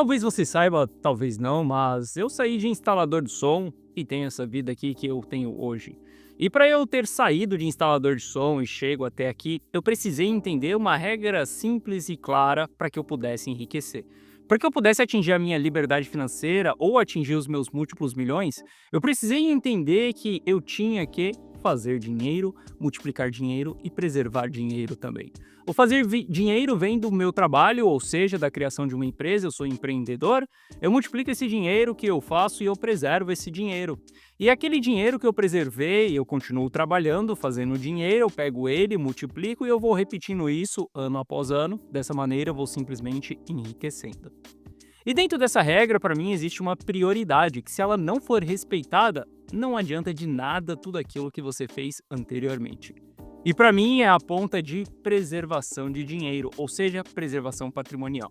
Talvez você saiba, talvez não, mas eu saí de instalador de som e tenho essa vida aqui que eu tenho hoje. E para eu ter saído de instalador de som e chego até aqui, eu precisei entender uma regra simples e clara para que eu pudesse enriquecer. Para que eu pudesse atingir a minha liberdade financeira ou atingir os meus múltiplos milhões, eu precisei entender que eu tinha que fazer dinheiro, multiplicar dinheiro e preservar dinheiro também. O fazer dinheiro vem do meu trabalho, ou seja, da criação de uma empresa, eu sou empreendedor, eu multiplico esse dinheiro que eu faço e eu preservo esse dinheiro. E aquele dinheiro que eu preservei, eu continuo trabalhando, fazendo dinheiro, eu pego ele, multiplico e eu vou repetindo isso ano após ano, dessa maneira eu vou simplesmente enriquecendo. E dentro dessa regra, para mim, existe uma prioridade, que se ela não for respeitada, não adianta de nada tudo aquilo que você fez anteriormente. E para mim é a ponta de preservação de dinheiro, ou seja, preservação patrimonial.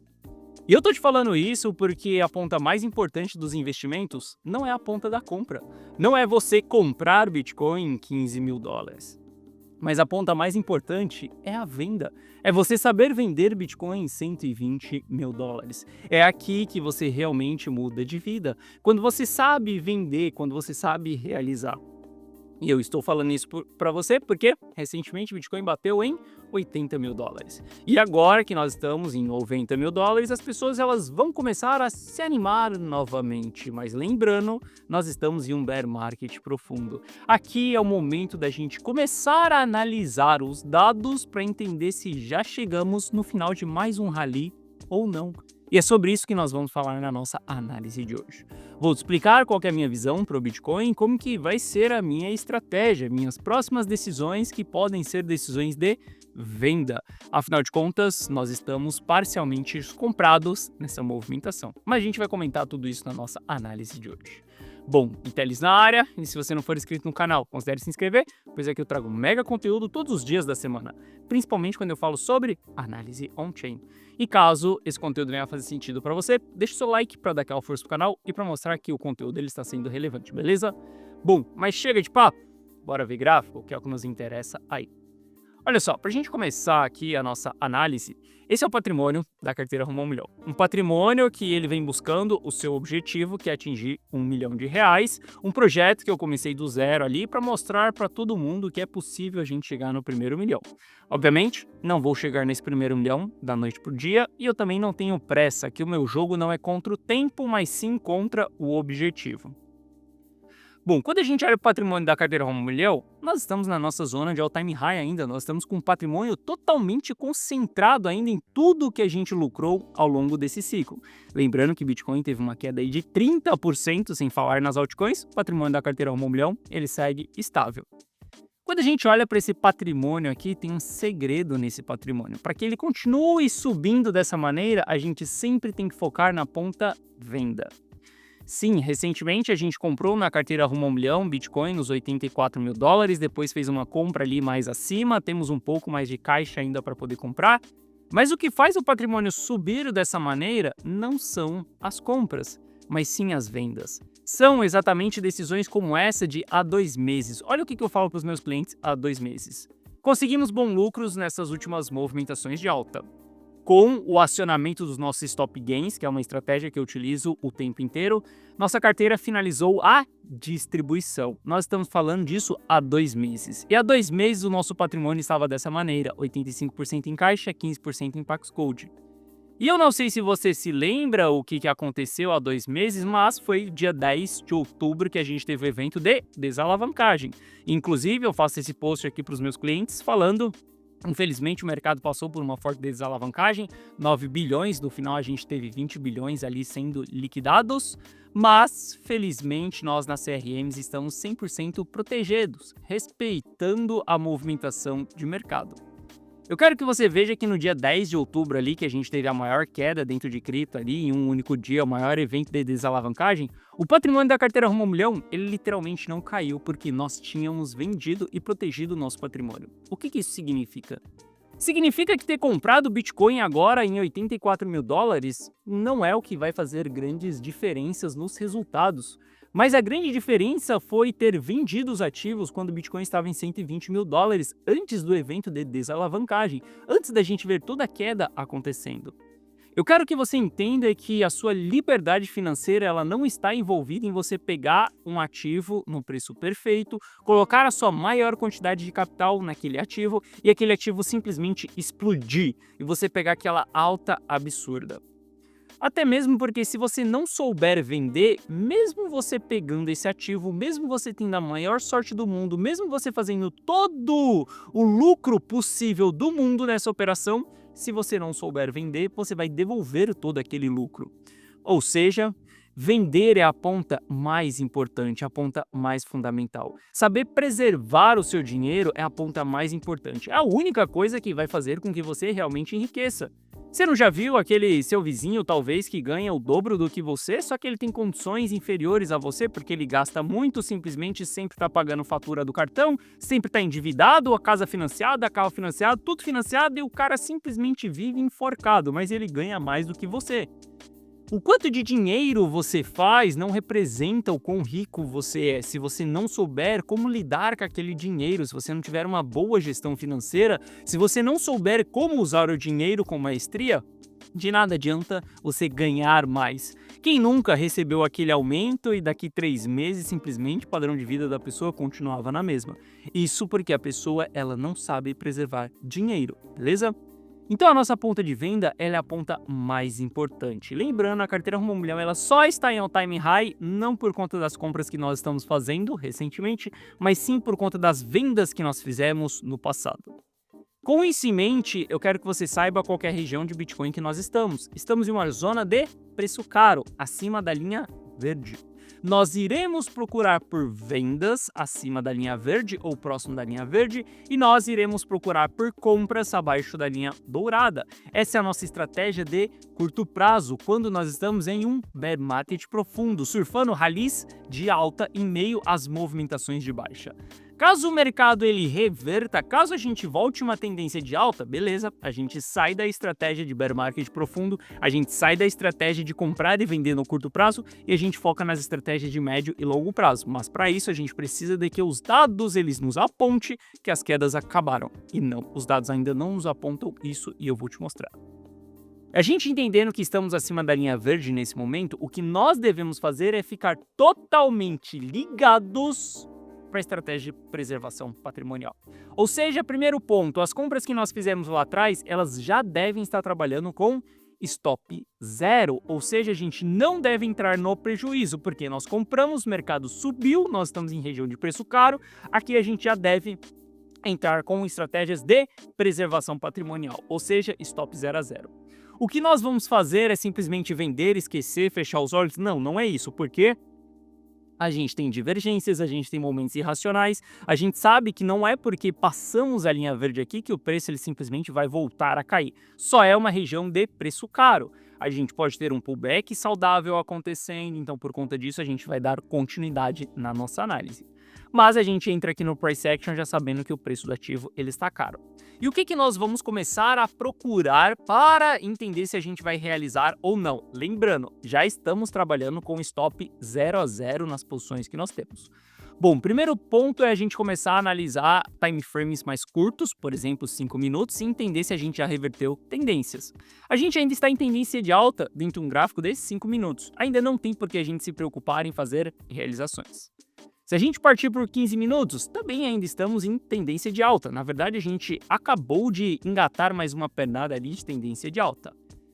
E eu tô te falando isso porque a ponta mais importante dos investimentos não é a ponta da compra. Não é você comprar Bitcoin em US$ 15.000. Mas a ponta mais importante é a venda. É você saber vender Bitcoin em US$ 120.000. É aqui que você realmente muda de vida. Quando você sabe vender, quando você sabe realizar. E eu estou falando isso para você porque recentemente o Bitcoin bateu em US$ 80.000. E agora que nós estamos em US$ 90.000, as pessoas elas vão começar a se animar novamente. Mas lembrando, nós estamos em um bear market profundo. Aqui é o momento da gente começar a analisar os dados para entender se já chegamos no final de mais um rally ou não. E é sobre isso que nós vamos falar na nossa análise de hoje. Vou te explicar qual que é a minha visão para o Bitcoin, como que vai ser a minha estratégia, minhas próximas decisões que podem ser decisões de venda. Afinal de contas, nós estamos parcialmente comprados nessa movimentação. Mas a gente vai comentar tudo isso na nossa análise de hoje. Bom, Intelis na área, e se você não for inscrito no canal, considere se inscrever, pois aqui eu trago mega conteúdo todos os dias da semana, principalmente quando eu falo sobre análise on-chain. E caso esse conteúdo venha a fazer sentido para você, deixa o seu like para dar aquela força pro canal e para mostrar que o conteúdo ele está sendo relevante, beleza? Bom, mas chega de papo, bora ver gráfico, que é o que nos interessa aí. Olha só, para a gente começar aqui a nossa análise, esse é o patrimônio da carteira Rumo a 1 Milhão. Um patrimônio que ele vem buscando o seu objetivo, que é atingir R$ 1 milhão. Um projeto que eu comecei do zero ali para mostrar para todo mundo que é possível a gente chegar no primeiro milhão. Obviamente, não vou chegar nesse primeiro milhão da noite pro dia e eu também não tenho pressa, que o meu jogo não é contra o tempo, mas sim contra o objetivo. Bom, quando a gente olha o patrimônio da carteira Rumo a 1 Milhão, nós estamos na nossa zona de all-time high ainda, nós estamos com um patrimônio totalmente concentrado ainda em tudo que a gente lucrou ao longo desse ciclo. Lembrando que Bitcoin teve uma queda aí de 30%, sem falar nas altcoins, o patrimônio da carteira Rumo a 1 Milhão, ele segue estável. Quando a gente olha para esse patrimônio aqui, tem um segredo nesse patrimônio. Para que ele continue subindo dessa maneira, a gente sempre tem que focar na ponta venda. Sim, recentemente a gente comprou na carteira Rumo a 1 Milhão Bitcoin nos US$ 84.000, depois fez uma compra ali mais acima, temos um pouco mais de caixa ainda para poder comprar. Mas o que faz o patrimônio subir dessa maneira não são as compras, mas sim as vendas. São exatamente decisões como essa de há 2 meses. Olha o que eu falo para os meus clientes há 2 meses. Conseguimos bons lucros nessas últimas movimentações de alta. Com o acionamento dos nossos stop gains, que é uma estratégia que eu utilizo o tempo inteiro, nossa carteira finalizou a distribuição. Nós estamos falando disso há 2 meses. E há 2 meses o nosso patrimônio estava dessa maneira, 85% em caixa, 15% em Pax Gold. E eu não sei se você se lembra o que aconteceu há 2 meses, mas foi dia 10 de outubro que a gente teve o evento de desalavancagem. Inclusive, eu faço esse post aqui para os meus clientes falando... Infelizmente, o mercado passou por uma forte desalavancagem, 9 bilhões, no final a gente teve 20 bilhões ali sendo liquidados, mas, felizmente, nós na CRMs estamos 100% protegidos, respeitando a movimentação de mercado. Eu quero que você veja que no dia 10 de outubro ali, que a gente teve a maior queda dentro de cripto ali, em um único dia, o maior evento de desalavancagem, o patrimônio da carteira Rumo a 1 Milhão, ele literalmente não caiu porque nós tínhamos vendido e protegido o nosso patrimônio. O que isso significa? Significa que ter comprado Bitcoin agora em US$ 84.000 não é o que vai fazer grandes diferenças nos resultados. Mas a grande diferença foi ter vendido os ativos quando o Bitcoin estava em US$ 120.000 antes do evento de desalavancagem, antes da gente ver toda a queda acontecendo. Eu quero que você entenda que a sua liberdade financeira ela não está envolvida em você pegar um ativo no preço perfeito, colocar a sua maior quantidade de capital naquele ativo e aquele ativo simplesmente explodir e você pegar aquela alta absurda. Até mesmo porque se você não souber vender, mesmo você pegando esse ativo, mesmo você tendo a maior sorte do mundo, mesmo você fazendo todo o lucro possível do mundo nessa operação, se você não souber vender, você vai devolver todo aquele lucro. Ou seja, vender é a ponta mais importante, a ponta mais fundamental. Saber preservar o seu dinheiro é a ponta mais importante. É a única coisa que vai fazer com que você realmente enriqueça. Você não já viu aquele seu vizinho, talvez, que ganha o dobro do que você, só que ele tem condições inferiores a você, porque ele gasta muito, simplesmente sempre está pagando fatura do cartão, sempre está endividado, a casa financiada, carro financiado, tudo financiado, e o cara simplesmente vive enforcado, mas ele ganha mais do que você. O quanto de dinheiro você faz não representa o quão rico você é. Se você não souber como lidar com aquele dinheiro, se você não tiver uma boa gestão financeira, se você não souber como usar o dinheiro com maestria, de nada adianta você ganhar mais. Quem nunca recebeu aquele aumento e daqui 3 meses simplesmente o padrão de vida da pessoa continuava na mesma? Isso porque a pessoa ela não sabe preservar dinheiro, beleza? Então a nossa ponta de venda ela é a ponta mais importante. Lembrando, a carteira Rumo a 1 Milhão ela só está em all-time high, não por conta das compras que nós estamos fazendo recentemente, mas sim por conta das vendas que nós fizemos no passado. Com isso em mente, eu quero que você saiba qual que é a região de Bitcoin que nós estamos. Estamos em uma zona de preço caro, acima da linha verde. Nós iremos procurar por vendas acima da linha verde ou próximo da linha verde e nós iremos procurar por compras abaixo da linha dourada. Essa é a nossa estratégia de curto prazo, quando nós estamos em um bear market profundo, surfando rallies de alta em meio às movimentações de baixa. Caso o mercado ele reverta, caso a gente volte uma tendência de alta, beleza, a gente sai da estratégia de bear market profundo, a gente sai da estratégia de comprar e vender no curto prazo e a gente foca nas estratégias de médio e longo prazo. Mas para isso a gente precisa de que os dados eles nos apontem que as quedas acabaram. E não, os dados ainda não nos apontam isso e eu vou te mostrar. A gente entendendo que estamos acima da linha verde nesse momento, o que nós devemos fazer é ficar totalmente ligados para a estratégia de preservação patrimonial. Ou seja, primeiro ponto, as compras que nós fizemos lá atrás, elas já devem estar trabalhando com stop zero, ou seja, a gente não deve entrar no prejuízo, porque nós compramos, o mercado subiu, nós estamos em região de preço caro, aqui a gente já deve entrar com estratégias de preservação patrimonial, ou seja, stop 0 a 0. O que nós vamos fazer é simplesmente vender, esquecer, fechar os olhos? Não, não é isso, porque a gente tem divergências, a gente tem momentos irracionais, a gente sabe que não é porque passamos a linha verde aqui que o preço ele simplesmente vai voltar a cair. Só é uma região de preço caro. A gente pode ter um pullback saudável acontecendo, então por conta disso a gente vai dar continuidade na nossa análise. Mas a gente entra aqui no Price Action já sabendo que o preço do ativo ele está caro. E o que nós vamos começar a procurar para entender se a gente vai realizar ou não? Lembrando, já estamos trabalhando com stop 0 a 0 nas posições que nós temos. Bom, primeiro ponto é a gente começar a analisar time frames mais curtos, por exemplo, 5 minutos, e entender se a gente já reverteu tendências. A gente ainda está em tendência de alta dentro de um gráfico desses 5 minutos. Ainda não tem por que a gente se preocupar em fazer realizações. Se a gente partir por 15 minutos, também ainda estamos em tendência de alta. Na verdade, a gente acabou de engatar mais uma pernada ali de tendência de alta.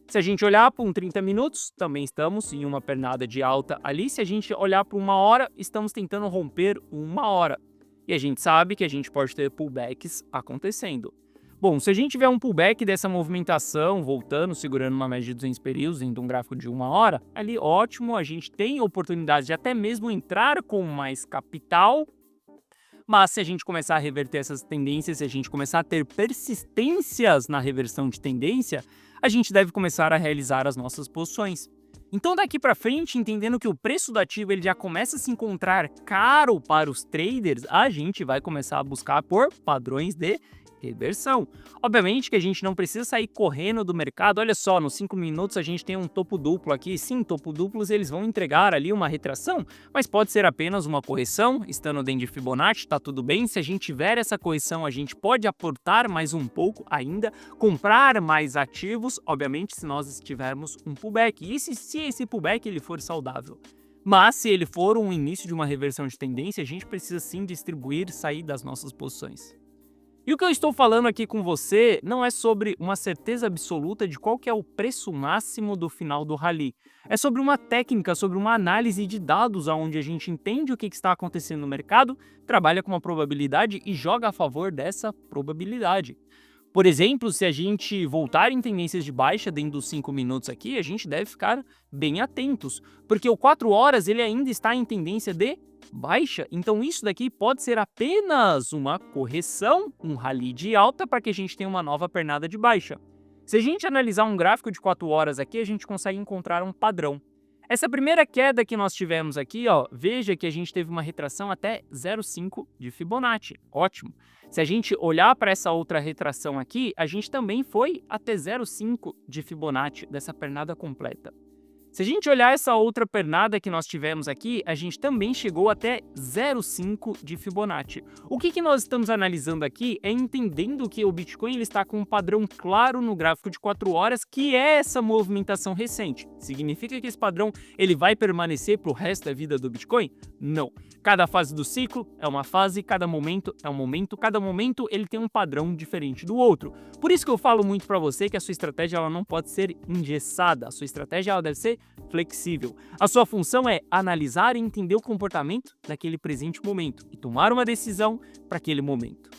Se a gente olhar para 30 minutos, também estamos em uma pernada de alta ali. Se a gente olhar para 1 hora, estamos tentando romper 1 hora. E a gente sabe que a gente pode ter pullbacks acontecendo. Bom, se a gente tiver um pullback dessa movimentação, voltando, segurando uma média de 200 períodos em um gráfico de 1 hora, ali ótimo, a gente tem oportunidade de até mesmo entrar com mais capital, mas se a gente começar a reverter essas tendências, se a gente começar a ter persistências na reversão de tendência, a gente deve começar a realizar as nossas posições. Então daqui para frente, entendendo que o preço do ativo ele já começa a se encontrar caro para os traders, a gente vai começar a buscar por padrões de reversão. Obviamente que a gente não precisa sair correndo do mercado. Olha só, nos 5 minutos a gente tem um topo duplo aqui. Sim, topo duplos eles vão entregar ali uma retração, mas pode ser apenas uma correção, estando dentro de Fibonacci, tá tudo bem. Se a gente tiver essa correção, a gente pode aportar mais um pouco ainda, comprar mais ativos, obviamente se nós tivermos um pullback. E se esse pullback ele for saudável? Mas se ele for um início de uma reversão de tendência, a gente precisa sim distribuir, sair das nossas posições. E o que eu estou falando aqui com você não é sobre uma certeza absoluta de qual que é o preço máximo do final do rally. É sobre uma técnica, sobre uma análise de dados onde a gente entende o que está acontecendo no mercado, trabalha com uma probabilidade e joga a favor dessa probabilidade. Por exemplo, se a gente voltar em tendências de baixa dentro dos 5 minutos aqui, a gente deve ficar bem atentos, porque o 4 horas ele ainda está em tendência de baixa, então isso daqui pode ser apenas uma correção, um rally de alta para que a gente tenha uma nova pernada de baixa. Se a gente analisar um gráfico de 4 horas aqui, a gente consegue encontrar um padrão. Essa primeira queda que nós tivemos aqui, ó, veja que a gente teve uma retração até 0,5 de Fibonacci, ótimo. Se a gente olhar para essa outra retração aqui, a gente também foi até 0,5 de Fibonacci dessa pernada completa. Se a gente olhar essa outra pernada que nós tivemos aqui, a gente também chegou até 0,5 de Fibonacci. O que nós estamos analisando aqui é entendendo que o Bitcoin ele está com um padrão claro no gráfico de 4 horas, que é essa movimentação recente. Significa que esse padrão ele vai permanecer para o resto da vida do Bitcoin? Não. Cada fase do ciclo é uma fase, cada momento é um momento, cada momento ele tem um padrão diferente do outro. Por isso que eu falo muito para você que a sua estratégia ela não pode ser engessada, a sua estratégia ela deve ser flexível. A sua função é analisar e entender o comportamento daquele presente momento e tomar uma decisão para aquele momento.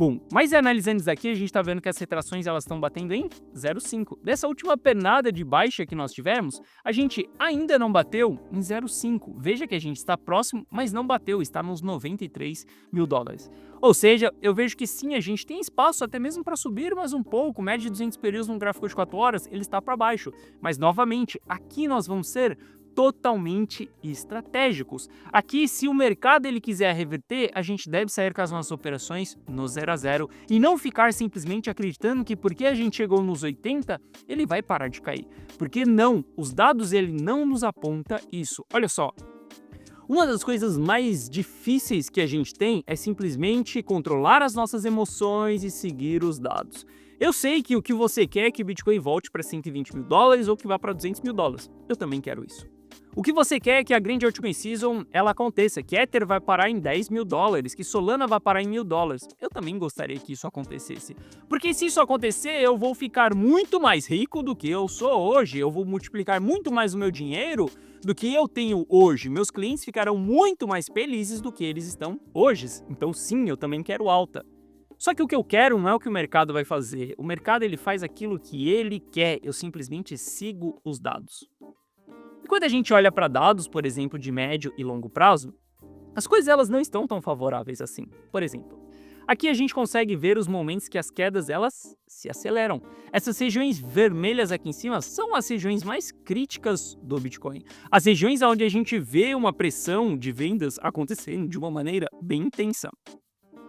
Bom, mas analisando isso aqui, a gente está vendo que as retrações elas estão batendo em 0,5. Dessa última pernada de baixa que nós tivemos, a gente ainda não bateu em 0,5. Veja que a gente está próximo, mas não bateu, está nos 93 mil dólares. Ou seja, eu vejo que sim, a gente tem espaço até mesmo para subir mais um pouco. Média de 200 períodos no gráfico de 4 horas, ele está para baixo. Mas novamente, aqui nós vamos ser totalmente estratégicos. Aqui, se o mercado ele quiser reverter, a gente deve sair com as nossas operações no 0 a 0 e não ficar simplesmente acreditando que porque a gente chegou nos 80, ele vai parar de cair. Porque não, os dados ele não nos aponta isso. Olha só, uma das coisas mais difíceis que a gente tem é simplesmente controlar as nossas emoções e seguir os dados. Eu sei que o que você quer é que o Bitcoin volte para 120 mil dólares ou que vá para 200 mil dólares. Eu também quero isso. O que você quer é que a grande altcoin season ela aconteça, que Ether vai parar em 10 mil dólares, que Solana vai parar em 1.000 dólares. Eu também gostaria que isso acontecesse. Porque se isso acontecer, eu vou ficar muito mais rico do que eu sou hoje. Eu vou multiplicar muito mais o meu dinheiro do que eu tenho hoje. Meus clientes ficarão muito mais felizes do que eles estão hoje. Então sim, eu também quero alta. Só que o que eu quero não é o que o mercado vai fazer. O mercado ele faz aquilo que ele quer. Eu simplesmente sigo os dados. E quando a gente olha para dados, por exemplo, de médio e longo prazo, as coisas elas não estão tão favoráveis assim. Por exemplo, aqui a gente consegue ver os momentos que as quedas elas se aceleram. Essas regiões vermelhas aqui em cima são as regiões mais críticas do Bitcoin. As regiões onde a gente vê uma pressão de vendas acontecendo de uma maneira bem intensa.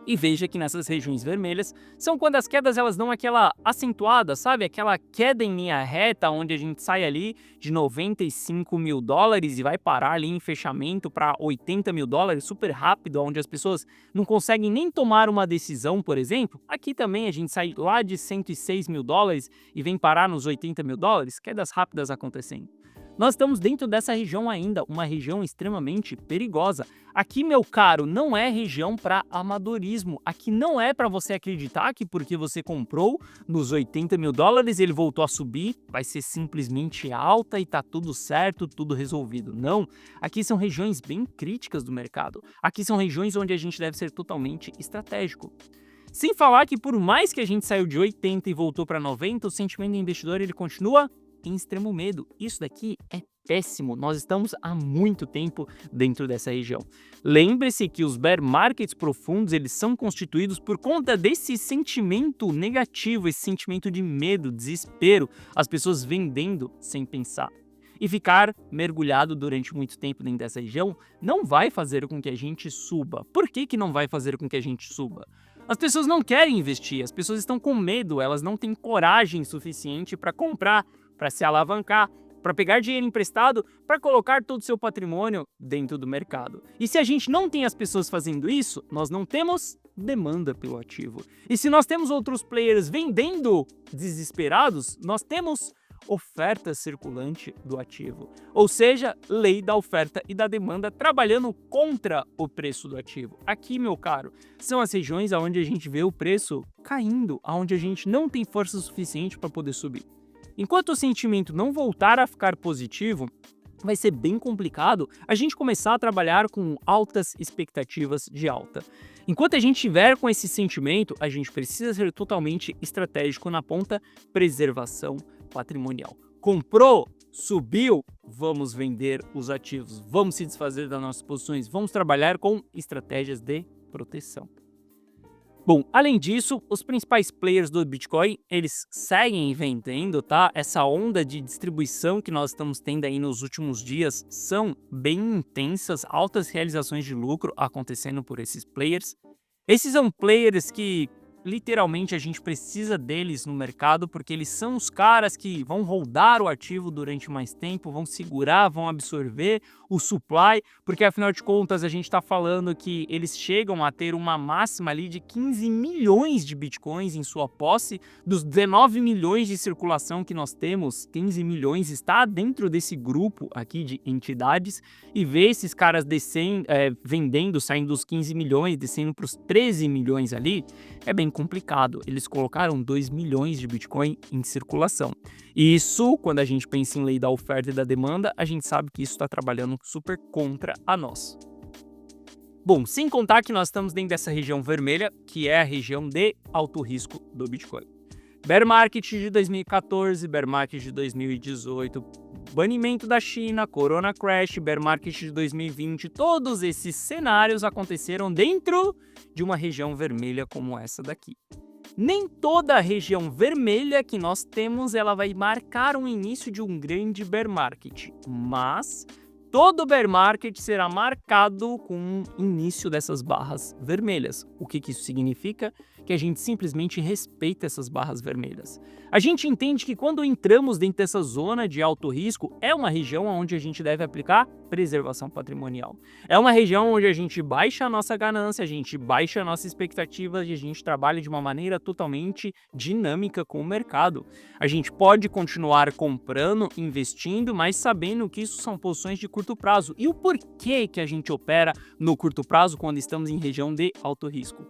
E veja que nessas regiões vermelhas são quando as quedas elas dão aquela acentuada, sabe? Aquela queda em linha reta onde a gente sai ali de 95 mil dólares e vai parar ali em fechamento para 80 mil dólares super rápido, onde as pessoas não conseguem nem tomar uma decisão, por exemplo. Aqui também a gente sai lá de 106 mil dólares e vem parar nos 80 mil dólares, quedas rápidas acontecendo. Nós estamos dentro dessa região ainda, uma região extremamente perigosa. Aqui, meu caro, não é região para amadorismo. Aqui não é para você acreditar que porque você comprou nos 80 mil dólares ele voltou a subir, vai ser simplesmente alta e tá tudo certo, tudo resolvido. Não, aqui são regiões bem críticas do mercado. Aqui são regiões onde a gente deve ser totalmente estratégico. Sem falar que por mais que a gente saiu de 80 e voltou para 90, o sentimento do investidor ele continua em extremo medo. Isso daqui é péssimo. Nós estamos há muito tempo dentro dessa região. Lembre-se que os bear markets profundos eles são constituídos por conta desse sentimento negativo, esse sentimento de medo, desespero, as pessoas vendendo sem pensar. E ficar mergulhado durante muito tempo dentro dessa região não vai fazer com que a gente suba. Por que não vai fazer com que a gente suba? As pessoas não querem investir, as pessoas estão com medo, elas não têm coragem suficiente para comprar, para se alavancar, para pegar dinheiro emprestado, para colocar todo o seu patrimônio dentro do mercado. E se a gente não tem as pessoas fazendo isso, nós não temos demanda pelo ativo. E se nós temos outros players vendendo desesperados, nós temos oferta circulante do ativo, ou seja, lei da oferta e da demanda trabalhando contra o preço do ativo. Aqui, meu caro, são as regiões onde a gente vê o preço caindo, onde a gente não tem força suficiente para poder subir. Enquanto o sentimento não voltar a ficar positivo, vai ser bem complicado a gente começar a trabalhar com altas expectativas de alta. Enquanto a gente tiver com esse sentimento, a gente precisa ser totalmente estratégico na ponta preservação patrimonial. Comprou, subiu, vamos vender os ativos, vamos se desfazer das nossas posições, vamos trabalhar com estratégias de proteção. Bom, além disso, os principais players do Bitcoin, eles seguem vendendo, tá? Essa onda de distribuição que nós estamos tendo aí nos últimos dias são bem intensas, altas realizações de lucro acontecendo por esses players. Esses são players que literalmente a gente precisa deles no mercado, porque eles são os caras que vão holdar o ativo durante mais tempo, vão segurar, vão absorver o supply, porque afinal de contas a gente está falando que eles chegam a ter uma máxima ali de 15 milhões de bitcoins em sua posse, dos 19 milhões de circulação que nós temos, 15 milhões está dentro desse grupo aqui de entidades, e ver esses caras descendo, vendendo, saindo dos 15 milhões, descendo para os 13 milhões ali, é bem complicado. Eles colocaram 2 milhões de Bitcoin em circulação. E isso, quando a gente pensa em lei da oferta e da demanda, a gente sabe que isso está trabalhando super contra a nós. Bom, sem contar que nós estamos dentro dessa região vermelha, que é a região de alto risco do Bitcoin. Bear Market de 2014, Bear Market de 2018, banimento da China, Corona Crash, Bear Market de 2020, todos esses cenários aconteceram dentro de uma região vermelha como essa daqui. Nem toda a região vermelha que nós temos ela vai marcar o início de um grande bear market, mas todo bear market será marcado com o início dessas barras vermelhas. O que isso significa? Que a gente simplesmente respeita essas barras vermelhas. A gente entende que quando entramos dentro dessa zona de alto risco, é uma região onde a gente deve aplicar preservação patrimonial. É uma região onde a gente baixa a nossa ganância, a gente baixa a nossa expectativa e a gente trabalha de uma maneira totalmente dinâmica com o mercado. A gente pode continuar comprando, investindo, mas sabendo que isso são posições de curto prazo. E o porquê que a gente opera no curto prazo quando estamos em região de alto risco?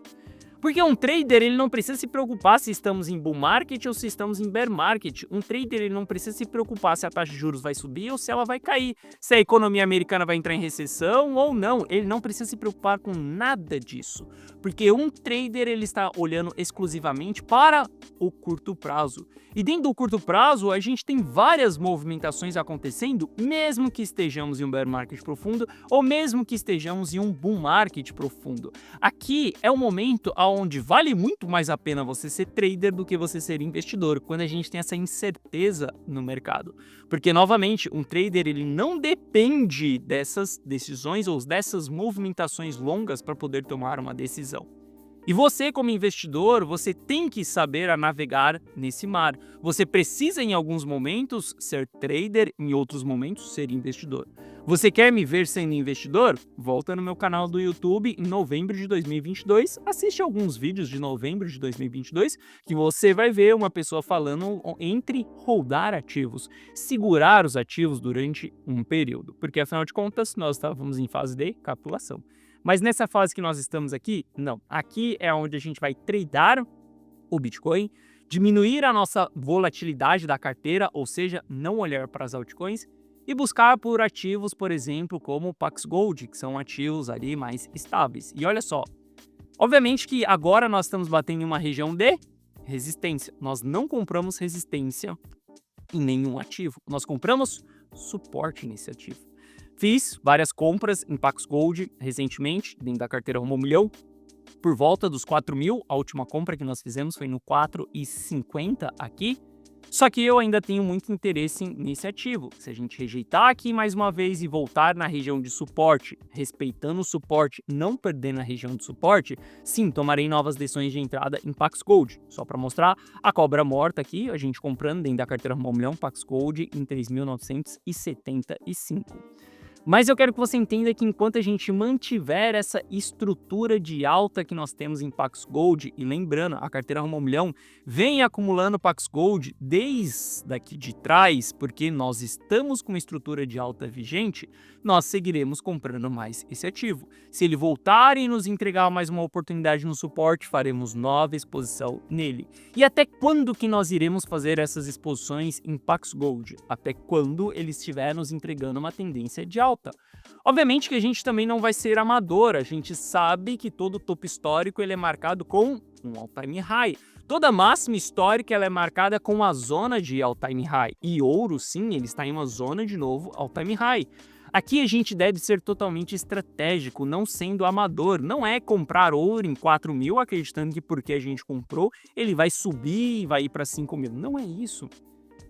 Porque um trader ele não precisa se preocupar se estamos em bull market ou se estamos em bear market. Um trader ele não precisa se preocupar se a taxa de juros vai subir ou se ela vai cair, se a economia americana vai entrar em recessão ou não. Ele não precisa se preocupar com nada disso, porque um trader ele está olhando exclusivamente para o curto prazo. E dentro do curto prazo a gente tem várias movimentações acontecendo, mesmo que estejamos em um bear market profundo ou mesmo que estejamos em um bull market profundo. Aqui é o momento onde vale muito mais a pena você ser trader do que você ser investidor, quando a gente tem essa incerteza no mercado. Porque, novamente, um trader ele não depende dessas decisões ou dessas movimentações longas para poder tomar uma decisão. E você, como investidor, você tem que saber a navegar nesse mar. Você precisa, em alguns momentos, ser trader, em outros momentos, ser investidor. Você quer me ver sendo investidor? Volta no meu canal do YouTube em novembro de 2022, assiste alguns vídeos de novembro de 2022, que você vai ver uma pessoa falando entre holdar ativos, segurar os ativos durante um período. Porque, afinal de contas, nós estávamos em fase de capitulação. Mas nessa fase que nós estamos aqui, não. Aqui é onde a gente vai tradear o Bitcoin, diminuir a nossa volatilidade da carteira, ou seja, não olhar para as altcoins, e buscar por ativos, por exemplo, como o Pax Gold, que são ativos ali mais estáveis. E olha só, obviamente que agora nós estamos batendo em uma região de resistência. Nós não compramos resistência em nenhum ativo, nós compramos suporte nesse ativo. Fiz várias compras em Pax Gold recentemente, dentro da carteira Rumo ao Milhão, por volta dos 4 mil. A última compra que nós fizemos foi no 4,50 aqui. Só que eu ainda tenho muito interesse nesse ativo. Se a gente rejeitar aqui mais uma vez e voltar na região de suporte, respeitando o suporte, não perdendo a região de suporte, sim, tomarei novas decisões de entrada em Pax Gold. Só para mostrar a cobra morta aqui, a gente comprando dentro da carteira Rumo ao Milhão, Pax Gold em 3.975. Mas eu quero que você entenda que enquanto a gente mantiver essa estrutura de alta que nós temos em Pax Gold, e lembrando, a carteira Rumo ao Milhão vem acumulando Pax Gold desde aqui de trás, porque nós estamos com uma estrutura de alta vigente, nós seguiremos comprando mais esse ativo. Se ele voltar e nos entregar mais uma oportunidade no suporte, faremos nova exposição nele. E até quando que nós iremos fazer essas exposições em Pax Gold? Até quando ele estiver nos entregando uma tendência de alta. Obviamente que a gente também não vai ser amador, a gente sabe que todo topo histórico ele é marcado com um all-time high. Toda máxima histórica ela é marcada com a zona de all-time high. E ouro, sim, ele está em uma zona de novo all-time high. Aqui a gente deve ser totalmente estratégico, não sendo amador. Não é comprar ouro em 4 mil acreditando que porque a gente comprou, ele vai subir e vai ir para 5 mil. Não é isso.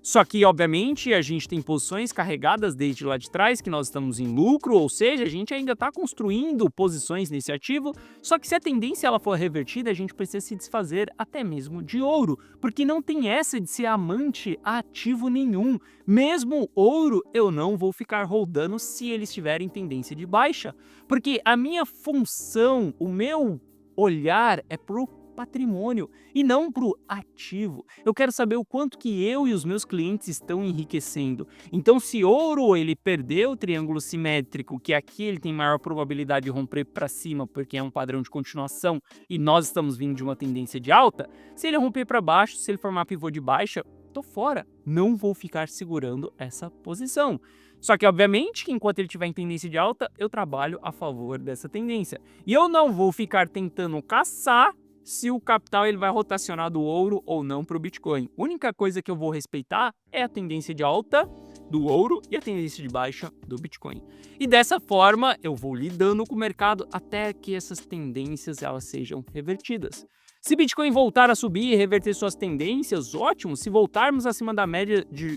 Só que, obviamente, a gente tem posições carregadas desde lá de trás, que nós estamos em lucro, ou seja, a gente ainda está construindo posições nesse ativo, só que se a tendência ela for revertida, a gente precisa se desfazer até mesmo de ouro, porque não tem essa de ser amante a ativo nenhum. Mesmo ouro, eu não vou ficar holdando se ele estiver em tendência de baixa, porque a minha função, o meu olhar é pro patrimônio e não para o ativo. Eu quero saber o quanto que eu e os meus clientes estão enriquecendo. Então, se ouro ele perdeu o triângulo simétrico, que aqui ele tem maior probabilidade de romper para cima, porque é um padrão de continuação e nós estamos vindo de uma tendência de alta, se ele romper para baixo, se ele formar pivô de baixa, tô fora. Não vou ficar segurando essa posição. Só que, obviamente, que enquanto ele estiver em tendência de alta, eu trabalho a favor dessa tendência. E eu não vou ficar tentando caçar se o capital ele vai rotacionar do ouro ou não para o Bitcoin. A única coisa que eu vou respeitar é a tendência de alta do ouro e a tendência de baixa do Bitcoin. E dessa forma eu vou lidando com o mercado até que essas tendências elas sejam revertidas. Se Bitcoin voltar a subir e reverter suas tendências, ótimo. Se voltarmos acima da média de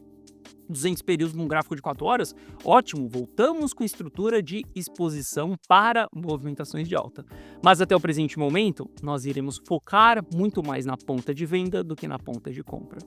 200 períodos num gráfico de 4 horas, ótimo, voltamos com estrutura de exposição para movimentações de alta. Mas até o presente momento, nós iremos focar muito mais na ponta de venda do que na ponta de compra.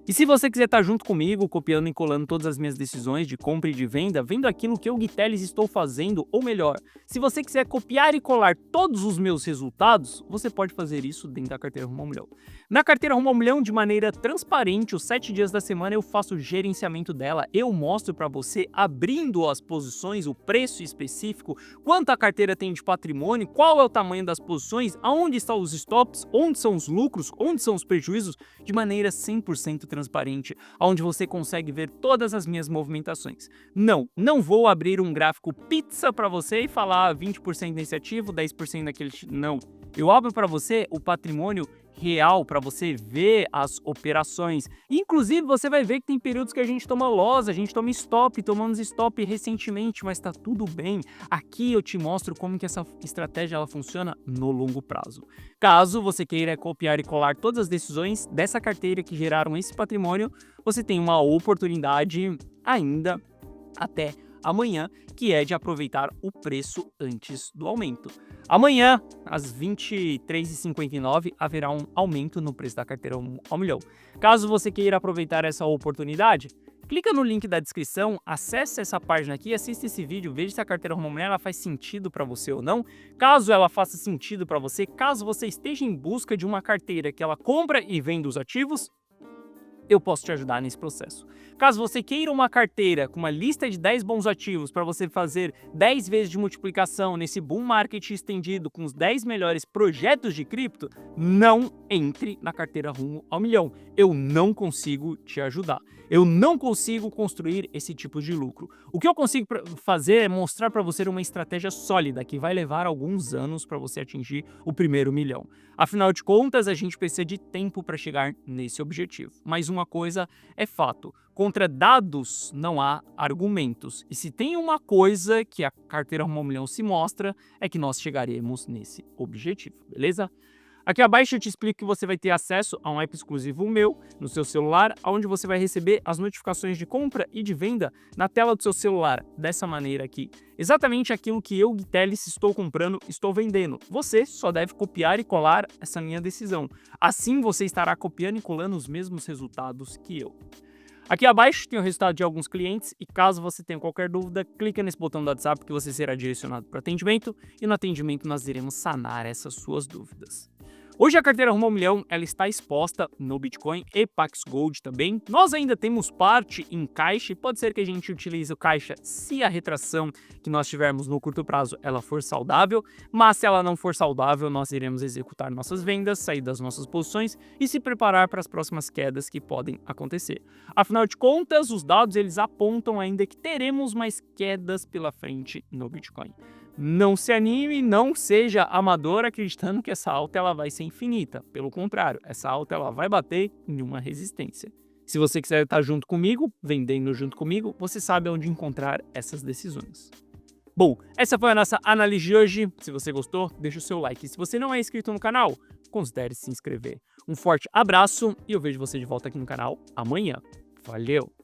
E se você quiser estar junto comigo, copiando e colando todas as minhas decisões de compra e de venda, vendo aquilo que eu, Gui Telles, estou fazendo, ou melhor, se você quiser copiar e colar todos os meus resultados, você pode fazer isso dentro da carteira Rumo ao Milhão. Na carteira Rumo ao Milhão, de maneira transparente, os 7 dias da semana eu faço o gerenciamento dela, eu mostro para você abrindo as posições, o preço específico, quanto a carteira tem de patrimônio, qual é o tamanho das posições, aonde estão os stops, onde são os lucros, onde são os prejuízos, de maneira 100% transparente, onde você consegue ver todas as minhas movimentações. Não vou abrir um gráfico pizza para você e falar 20% nesse ativo, 10% naquele... Não. Eu abro para você o patrimônio real para você ver as operações. Inclusive, você vai ver que tem períodos que a gente toma loss, a gente toma stop, tomamos stop recentemente, mas tá tudo bem. Aqui eu te mostro como que essa estratégia ela funciona no longo prazo. Caso você queira copiar e colar todas as decisões dessa carteira que geraram esse patrimônio, você tem uma oportunidade ainda até amanhã, que é de aproveitar o preço antes do aumento. Amanhã, às 23h59, haverá um aumento no preço da carteira ao milhão. Caso você queira aproveitar essa oportunidade, clica no link da descrição, acesse essa página aqui, assista esse vídeo, veja se a carteira Rumo ao Milhão ela faz sentido para você ou não. Caso ela faça sentido para você, caso você esteja em busca de uma carteira que ela compra e vende os ativos, eu posso te ajudar nesse processo. Caso você queira uma carteira com uma lista de 10 bons ativos para você fazer 10 vezes de multiplicação nesse bull market estendido com os 10 melhores projetos de cripto, não entre na carteira Rumo ao Milhão. Eu não consigo te ajudar. Eu não consigo construir esse tipo de lucro. O que eu consigo fazer é mostrar para você uma estratégia sólida que vai levar alguns anos para você atingir o primeiro milhão. Afinal de contas, a gente precisa de tempo para chegar nesse objetivo. Mas uma coisa é fato, contra dados não há argumentos. E se tem uma coisa que a carteira Rumo ao Milhão se mostra, é que nós chegaremos nesse objetivo, beleza? Aqui abaixo eu te explico que você vai ter acesso a um app exclusivo meu no seu celular, onde você vai receber as notificações de compra e de venda na tela do seu celular, dessa maneira aqui. Exatamente aquilo que eu, Gui Teles, estou comprando, estou vendendo. Você só deve copiar e colar essa minha decisão. Assim você estará copiando e colando os mesmos resultados que eu. Aqui abaixo tem o resultado de alguns clientes e caso você tenha qualquer dúvida, clica nesse botão do WhatsApp que você será direcionado para o atendimento e no atendimento nós iremos sanar essas suas dúvidas. Hoje a carteira Rumo ao Milhão ela está exposta no Bitcoin e Pax Gold também. Nós ainda temos parte em caixa e pode ser que a gente utilize o caixa se a retração que nós tivermos no curto prazo ela for saudável, mas se ela não for saudável, nós iremos executar nossas vendas, sair das nossas posições e se preparar para as próximas quedas que podem acontecer. Afinal de contas, os dados eles apontam ainda que teremos mais quedas pela frente no Bitcoin. Não se anime, não seja amador acreditando que essa alta ela vai ser infinita. Pelo contrário, essa alta ela vai bater em uma resistência. Se você quiser estar junto comigo, vendendo junto comigo, você sabe onde encontrar essas decisões. Bom, essa foi a nossa análise de hoje. Se você gostou, deixa o seu like. E se você não é inscrito no canal, considere se inscrever. Um forte abraço e eu vejo você de volta aqui no canal amanhã. Valeu!